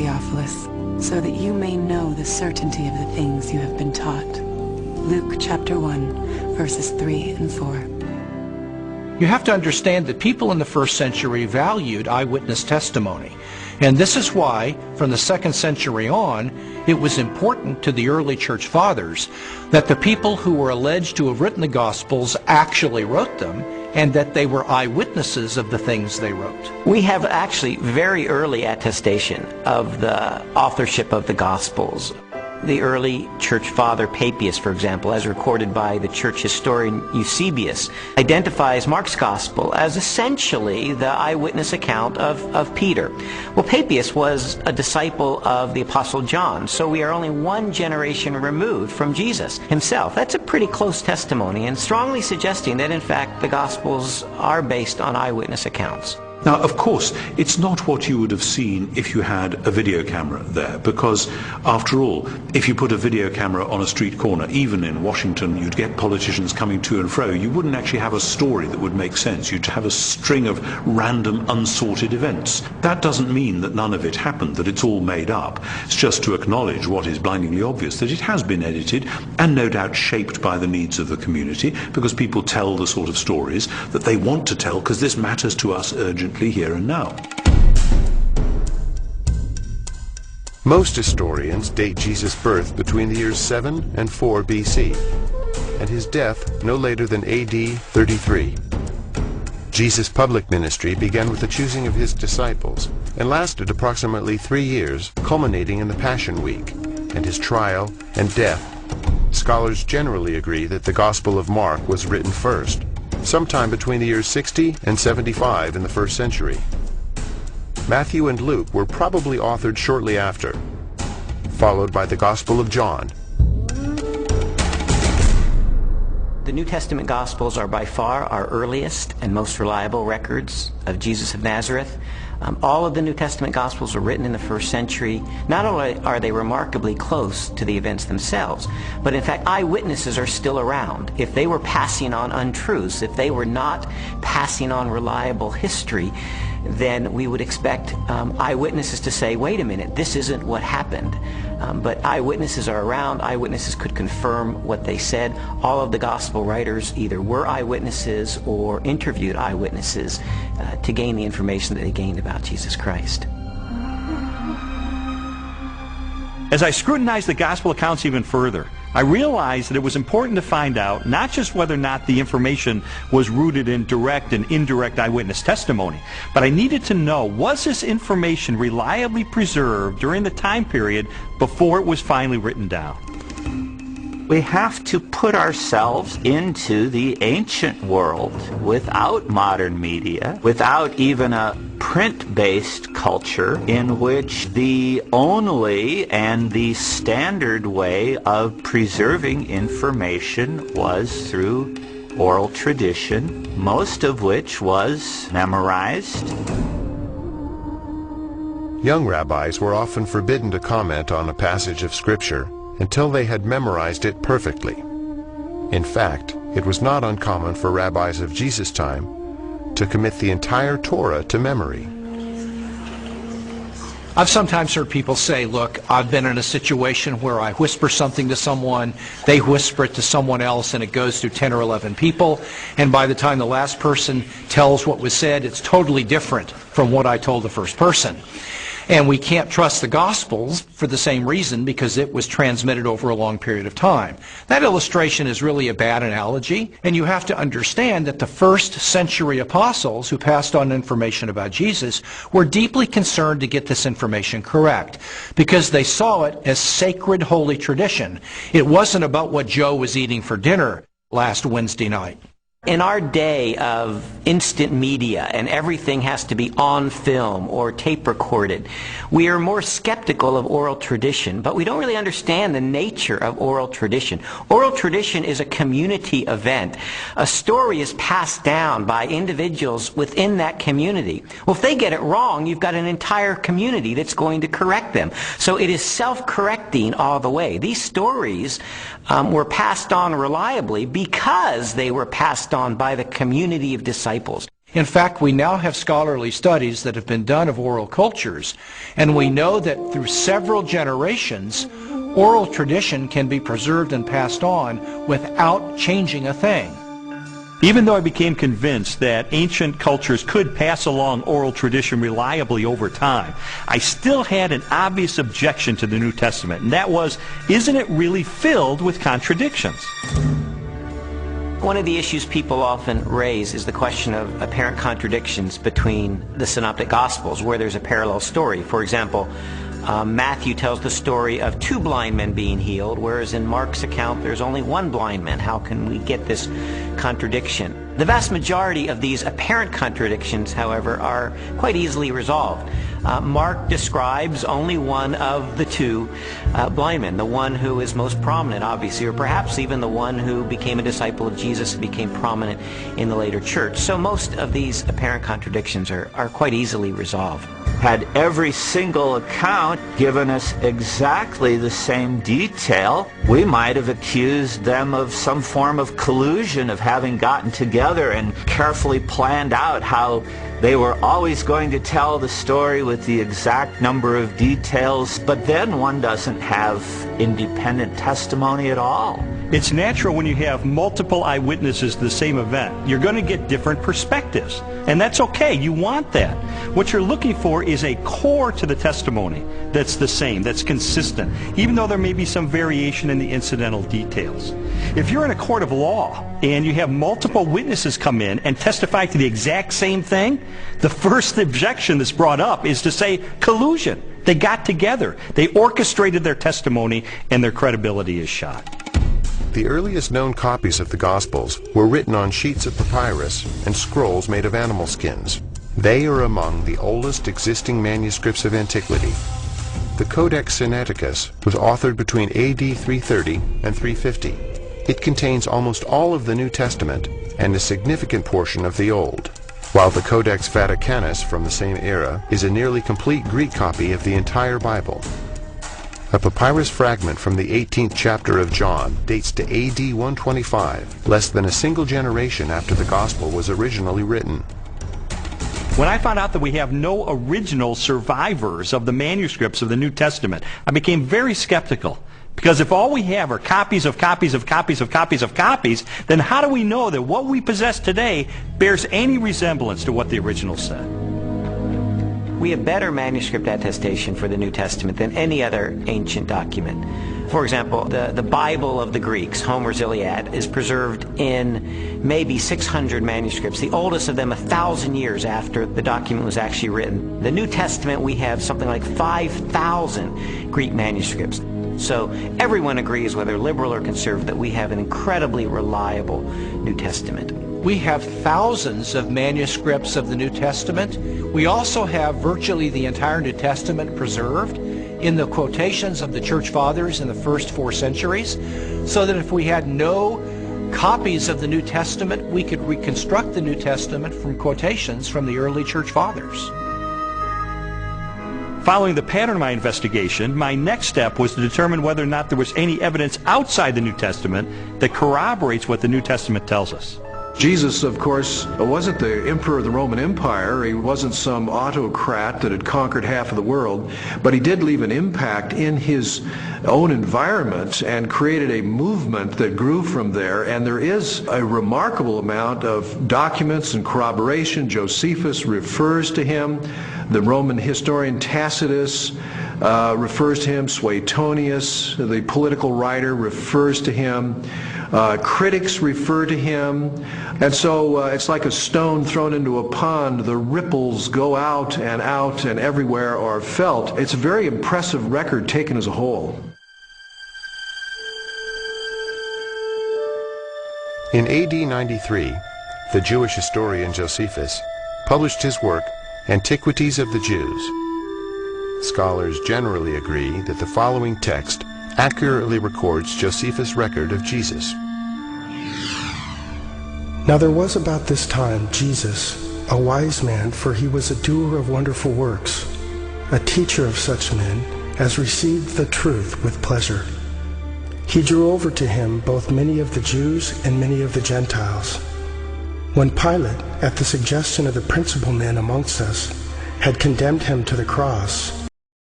Theophilus, so that you may know the certainty of the things you have been taught. Luke chapter 1, verses 3 and 4. You have to understand that people in the first century valued eyewitness testimony. And this is why, from the 2nd century on, it was important to the early church fathers that the people who were alleged to have written the Gospels actually wrote them, and that they were eyewitnesses of the things they wrote. We have actually very early attestation of the authorship of the Gospels. The early church father Papias, for example, as recorded by the church historian Eusebius, identifies Mark's Gospel as essentially the eyewitness account of Peter. Well, Papias was a disciple of the Apostle John, so we are only one generation removed from Jesus himself. That's a pretty close testimony, and strongly suggesting that, in fact, the Gospels are based on eyewitness accounts. Now, of course, it's not what you would have seen if you had a video camera there, because, after all, if you put a video camera on a street corner, even in Washington, you'd get politicians coming to and fro. You wouldn't actually have a story that would make sense. You'd have a string of random, unsorted events. That doesn't mean that none of it happened, that it's all made up. It's just to acknowledge what is blindingly obvious, that it has been edited and no doubt shaped by the needs of the community, because people tell the sort of stories that they want to tell, because this matters to us urgently here and now. Most historians date Jesus' birth between the years 7 and 4 BC, and his death no later than AD 33. Jesus' public ministry began with the choosing of his disciples and lasted approximately 3 years, culminating in the Passion Week and his trial and death. Scholars generally agree that the Gospel of Mark was written first, sometime between the years 60 and 75 in the 1st century. Matthew and Luke were probably authored shortly after, followed by the Gospel of John. The New Testament Gospels are by far our earliest and most reliable records of Jesus of Nazareth. All of the New Testament Gospels were written in the 1st century. Not only are they remarkably close to the events themselves, but in fact eyewitnesses are still around. If they were passing on untruths, if they were not passing on reliable history, then we would expect eyewitnesses to say, wait a minute, this isn't what happened. But eyewitnesses are around. Eyewitnesses could confirm what they said. All of the gospel writers either were eyewitnesses or interviewed eyewitnesses to gain the information that they gained about Jesus Christ. As I scrutinized the gospel accounts even further, I realized that it was important to find out not just whether or not the information was rooted in direct and indirect eyewitness testimony, but I needed to know, was this information reliably preserved during the time period before it was finally written down? We have to put ourselves into the ancient world without modern media, without even a print-based culture in which the only and the standard way of preserving information was through oral tradition, most of which was memorized. Young rabbis were often forbidden to comment on a passage of Scripture until they had memorized it perfectly. In fact, it was not uncommon for rabbis of Jesus' time to commit the entire Torah to memory. I've sometimes heard people say, look, I've been in a situation where I whisper something to someone, they whisper it to someone else, and it goes through 10 or 11 people, and by the time the last person tells what was said, it's totally different from what I told the first person. And we can't trust the Gospels for the same reason, because it was transmitted over a long period of time. That illustration is really a bad analogy, and you have to understand that the 1st century apostles who passed on information about Jesus were deeply concerned to get this information correct, because they saw it as sacred holy tradition. It wasn't about what Joe was eating for dinner last Wednesday night. In our day of instant media and everything has to be on film or tape recorded, we are more skeptical of oral tradition, but we don't really understand the nature of oral tradition. Oral tradition is a community event. A story is passed down by individuals within that community. Well, if they get it wrong, you've got an entire community that's going to correct them. So it is self-correcting all the way. These stories were passed on reliably because they were passed on by the community of disciples. In fact, we now have scholarly studies that have been done of oral cultures, and we know that through several generations, oral tradition can be preserved and passed on without changing a thing. Even though I became convinced that ancient cultures could pass along oral tradition reliably over time, I still had an obvious objection to the New Testament, and that was, isn't it really filled with contradictions? One of the issues people often raise is the question of apparent contradictions between the Synoptic Gospels, where there's a parallel story. For example, Matthew tells the story of 2 blind men being healed, whereas in Mark's account there's only 1 blind man. How can we get this contradiction? The vast majority of these apparent contradictions, however, are quite easily resolved. Mark describes only one of the 2 blind men, the one who is most prominent, obviously, or perhaps even the one who became a disciple of Jesus and became prominent in the later church. So most of these apparent contradictions are quite easily resolved. Had every single account given us exactly the same detail, we might have accused them of some form of collusion, of having gotten together and carefully planned out how they were always going to tell the story with the exact number of details, but then one doesn't have independent testimony at all. It's natural when you have multiple eyewitnesses to the same event. You're going to get different perspectives, and that's okay. You want that. What you're looking for is a core to the testimony that's the same, that's consistent, even though there may be some variation in the incidental details. If you're in a court of law and you have multiple witnesses come in and testify to the exact same thing, the first objection that's brought up is to say collusion. They got together. They orchestrated their testimony, and their credibility is shot. The earliest known copies of the Gospels were written on sheets of papyrus and scrolls made of animal skins. They are among the oldest existing manuscripts of antiquity. The Codex Sinaiticus was authored between AD 330 and 350. It contains almost all of the New Testament and a significant portion of the Old, while the Codex Vaticanus from the same era is a nearly complete Greek copy of the entire Bible. A papyrus fragment from the 18th chapter of John dates to AD 125, less than a single generation after the Gospel was originally written. When I found out that we have no original survivors of the manuscripts of the New Testament, I became very skeptical. Because if all we have are copies of copies of copies of copies of copies, then how do we know that what we possess today bears any resemblance to what the original said? We have better manuscript attestation for the New Testament than any other ancient document. For example, the Bible of the Greeks, Homer's Iliad, is preserved in maybe 600 manuscripts, the oldest of them 1,000 years after the document was actually written. The New Testament, we have something like 5,000 Greek manuscripts. So everyone agrees, whether liberal or conservative, that we have an incredibly reliable New Testament. We have thousands of manuscripts of the New Testament. We also have virtually the entire New Testament preserved in the quotations of the Church Fathers in the first 4 centuries, so that if we had no copies of the New Testament, we could reconstruct the New Testament from quotations from the early Church Fathers. Following the pattern of my investigation, my next step was to determine whether or not there was any evidence outside the New Testament that corroborates what the New Testament tells us. Jesus, of course, wasn't the emperor of the Roman Empire. He wasn't some autocrat that had conquered half of the world, but he did leave an impact in his own environment and created a movement that grew from there. And there is a remarkable amount of documents and corroboration. Josephus refers to him. The Roman historian Tacitus refers to him. Suetonius, the political writer, refers to him. Critics refer to him. And so it's like a stone thrown into a pond. The ripples go out and everywhere are felt. It's a very impressive record taken as a whole. In AD 93, the Jewish historian Josephus published his work, Antiquities of the Jews. Scholars generally agree that the following text accurately records Josephus' record of Jesus. Now there was about this time Jesus, a wise man, for he was a doer of wonderful works, a teacher of such men as received the truth with pleasure. He drew over to him both many of the Jews and many of the Gentiles. When Pilate, at the suggestion of the principal men amongst us, had condemned him to the cross,